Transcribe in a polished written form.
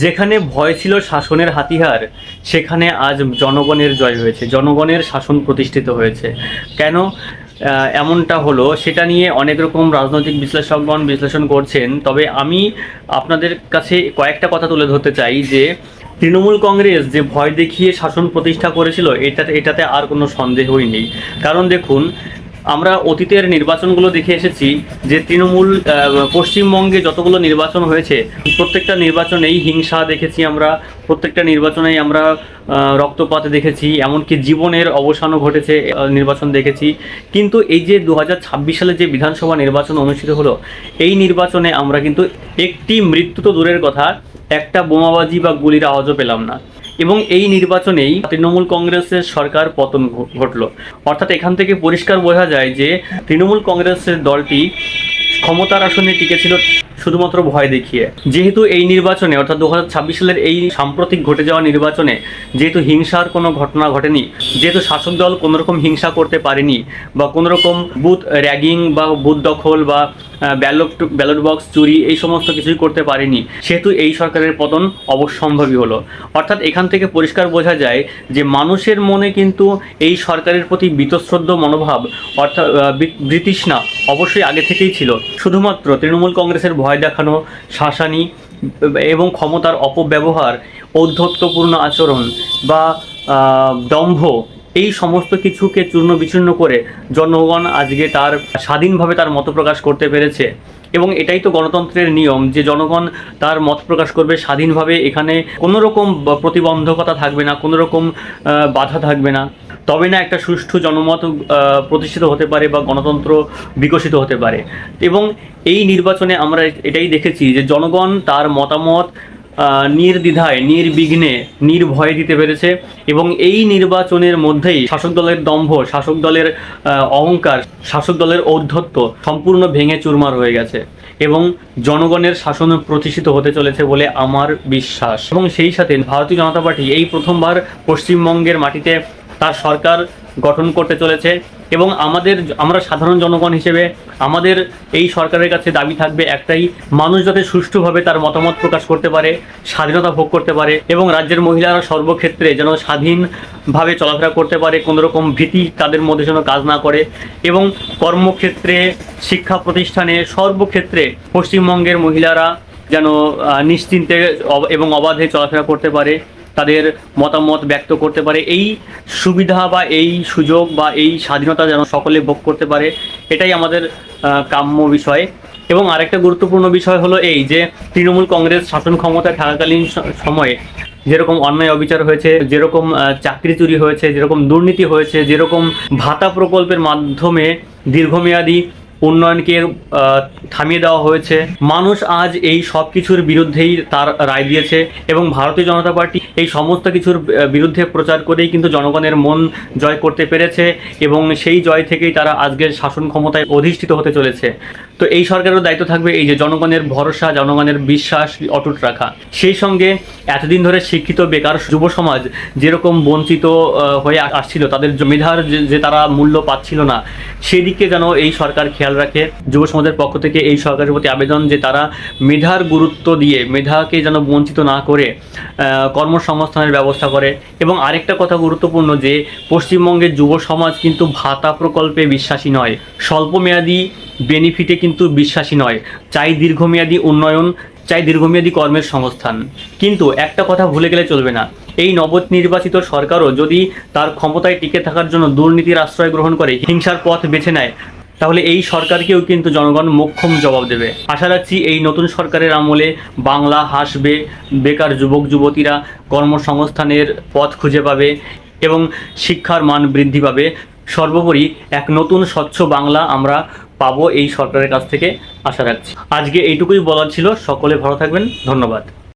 যেখানে ভয় ছিল শাসনের হাতিয়ার, সেখানে আজ জনগণের জয় হয়েছে, জনগণের শাসন প্রতিষ্ঠিত হয়েছে। কেন এমনটা হলো সেটা নিয়ে অনেক রকম রাজনৈতিক বিশ্লেষকগণ বিশ্লেষণ করছেন। তবে আমি আপনাদের কাছে কয়েকটা কথা তুলে ধরতে চাই যে তৃণমূল কংগ্রেস যে ভয় দেখিয়ে শাসন প্রতিষ্ঠা করেছিল এটাতে আর কোনো সন্দেহই নেই। কারণ দেখুন, আমরা অতীতের নির্বাচনগুলো দেখে এসেছি যে তৃণমূল পশ্চিমবঙ্গে যতগুলো নির্বাচন হয়েছে প্রত্যেকটা নির্বাচনেই হিংসা দেখেছি আমরা, প্রত্যেকটা নির্বাচনেই আমরা রক্তপাত দেখেছি, এমনকি জীবনের অবসানও ঘটেছে নির্বাচন দেখেছি। কিন্তু এই যে 2026 সালে যে বিধানসভা নির্বাচন অনুষ্ঠিত হলো, এই নির্বাচনে আমরা কিন্তু একটি মৃত্যু তো দূরের কথা, একটা বোমাবাজি বা গুলির আওয়াজও পেলাম না। এবং এই নির্বাচনেই তৃণমূল কংগ্রেসের সরকার পতন ঘটলো। অর্থাৎ এখান থেকে পরিষ্কার বোঝা যায় যে তৃণমূল কংগ্রেসের দলটি ক্ষমতার আসনে টিকেছিল শুধুমাত্র ভয় দেখিয়ে। যেহেতু এই নির্বাচনে অর্থাৎ 2026 সালের এই সাম্প্রতিক ঘটে যাওয়া নির্বাচনে যেহেতু হিংসার কোনো ঘটনা ঘটেনি, যেহেতু শাসক দল কোনোরকম হিংসা করতে পারেনি বা কোনোরকম বুথ র্যাগিং বা বুথ দখল বা ব্যালট বক্স চুরি এই সমস্ত কিছুই করতে পারেনি, সেহেতু এই সরকারের পতন অবশ্যম্ভাবী হলো। অর্থাৎ এখান থেকে পরিষ্কার বোঝা যায় যে মানুষের মনে কিন্তু এই সরকারের প্রতি বীতশ্রদ্ধ মনোভাব অর্থাৎ বিতৃষ্ণা অবশ্যই আগে থেকেই ছিল। শুধুমাত্র তৃণমূল কংগ্রেসের ভয় দেখানো, শাসানি এবং ক্ষমতার অপব্যবহার, ঔদ্ধত্যপূর্ণ আচরণ বা দম্ভ, এই সমস্ত কিছুকে চূর্ণ বিচূর্ণ করে জনগণ আজকে তার স্বাধীনভাবে তার মত প্রকাশ করতে পেরেছে। এবং এটাই তো গণতন্ত্রের নিয়ম যে জনগণ তার মত প্রকাশ করবে স্বাধীনভাবে, এখানে কোনো রকম প্রতিবন্ধকতা থাকবে না, কোনো রকম বাধা থাকবে না। তবে না একটা সুষ্ঠু জনমত প্রতিষ্ঠিত হতে পারে বা গণতন্ত্র বিকশিত হতে পারে। এবং এই নির্বাচনে আমরা এটাই দেখেছি যে জনগণ তার মতামত নির্দ্বিধায়, নির্বিঘ্নে, নির্ভয়ে দিতে পেরেছে। এবং এই নির্বাচনের মধ্যেই শাসক দলের দম্ভ, শাসক দলের অহংকার, শাসক দলের ঔদ্ধত্য সম্পূর্ণ ভেঙে চুরমার হয়ে গেছে এবং জনগণের শাসন প্রতিষ্ঠিত হতে চলেছে বলে আমার বিশ্বাস। এবং সেই সাথে ভারতীয় জনতা পার্টি এই প্রথমবার পশ্চিমবঙ্গের মাটিতে তার সরকার গঠন করতে চলেছে। এবং আমরা সাধারণ জনগণ হিসেবে আমাদের এই সরকারের কাছে দাবি থাকবে একটাই, মানুষ যাতে সুষ্ঠুভাবে তার মতামত প্রকাশ করতে পারে, স্বাধীনতা ভোগ করতে পারে এবং রাজ্যের মহিলারা সর্বক্ষেত্রে যেন স্বাধীনভাবে চলাফেরা করতে পারে, কোনোরকম ভীতি তাদের মধ্যে যেন কাজ না করে। এবং কর্মক্ষেত্রে, শিক্ষা প্রতিষ্ঠানে, সর্বক্ষেত্রে পশ্চিমবঙ্গের মহিলারা যেন নিশ্চিন্তে এবং অবাধে চলাফেরা করতে পারে, তাদের মতামত ব্যক্ত করতে পারে, এই সুবিধা বা এই সুযোগ বা এই স্বাধীনতা যেন সকলে ভোগ করতে পারে, এটাই আমাদের কাম্য বিষয়। এবং আরেকটা গুরুত্বপূর্ণ বিষয় হলো এই যে তৃণমূল কংগ্রেস শাসন ক্ষমতায় থাকাকালীন সময়ে যেরকম অন্যায় অবিচার হয়েছে, যেরকম চাকরি চুরি হয়েছে, যেরকম দুর্নীতি হয়েছে, যেরকম ভাতা প্রকল্পের মাধ্যমে দীর্ঘমেয়াদী উন্নয়নকে থামিয়ে দেওয়া হয়েছে, মানুষ আজ এই সব কিছুর বিরুদ্ধেই তার রায় দিয়েছে। এবং ভারতীয় জনতা পার্টি এই সমস্ত কিছুর বিরুদ্ধে প্রচার করেই কিন্তু জনগণের মন জয় করতে পেরেছে এবং সেই জয় থেকেই তারা আজকের শাসন ক্ষমতায় অধিষ্ঠিত হতে চলেছে। তো এই সরকারেরও দায়িত্ব থাকবে এই যে জনগণের ভরসা, জনগণের বিশ্বাস অটুট রাখা। সেই সঙ্গে এতদিন ধরে শিক্ষিত বেকার যুব সমাজ যেরকম বঞ্চিত হয়ে আসছিল, তাদের মেধার যে তারা মূল্য পাচ্ছিল না, সেদিকে যেন এই সরকার খেয়াল রাখে। যুব সমাজের পক্ষ থেকে এই সরকারের প্রতি আবেদন যে তারা মেধার গুরুত্ব দিয়ে, মেধাকে যেন বঞ্চিত না করে কর্মসংস্থানের ব্যবস্থা করে। এবং আরেকটা কথা গুরুত্বপূর্ণ যে পশ্চিমবঙ্গের যুব সমাজ কিন্তু ভাতা প্রকল্পে বিশ্বাসী নয়, স্বল্পমেয়াদী বেনিফিটে কিন্তু বিশ্বাসী নয়, চাই দীর্ঘমেয়াদী উন্নয়ন, চাই দীর্ঘমেয়াদী কর্মের সংস্থান। কিন্তু একটা কথা ভুলে গেলে চলবে না, এই নবনির্বাচিত সরকারও যদি তার ক্ষমতায় টিকে থাকার জন্য দুর্নীতির আশ্রয় গ্রহণ করে, হিংসার পথ বেছে নেয়, তাহলে এই সরকারকেও কিন্তু জনগণ মোক্ষম জবাব দেবে। আশা রাখছি এই নতুন সরকারের আমলে বাংলা হাসবে, বেকার যুবক যুবতীরা কর্মসংস্থানের পথ খুঁজে পাবে এবং শিক্ষার মান বৃদ্ধি পাবে। সর্বোপরি এক নতুন স্বচ্ছ বাংলা আমরা পাবো এই সরকারের কাছ থেকে, আশা রাখছি। আজকে এইটুকুই বলার ছিল। সকলে ভালো থাকবেন, ধন্যবাদ।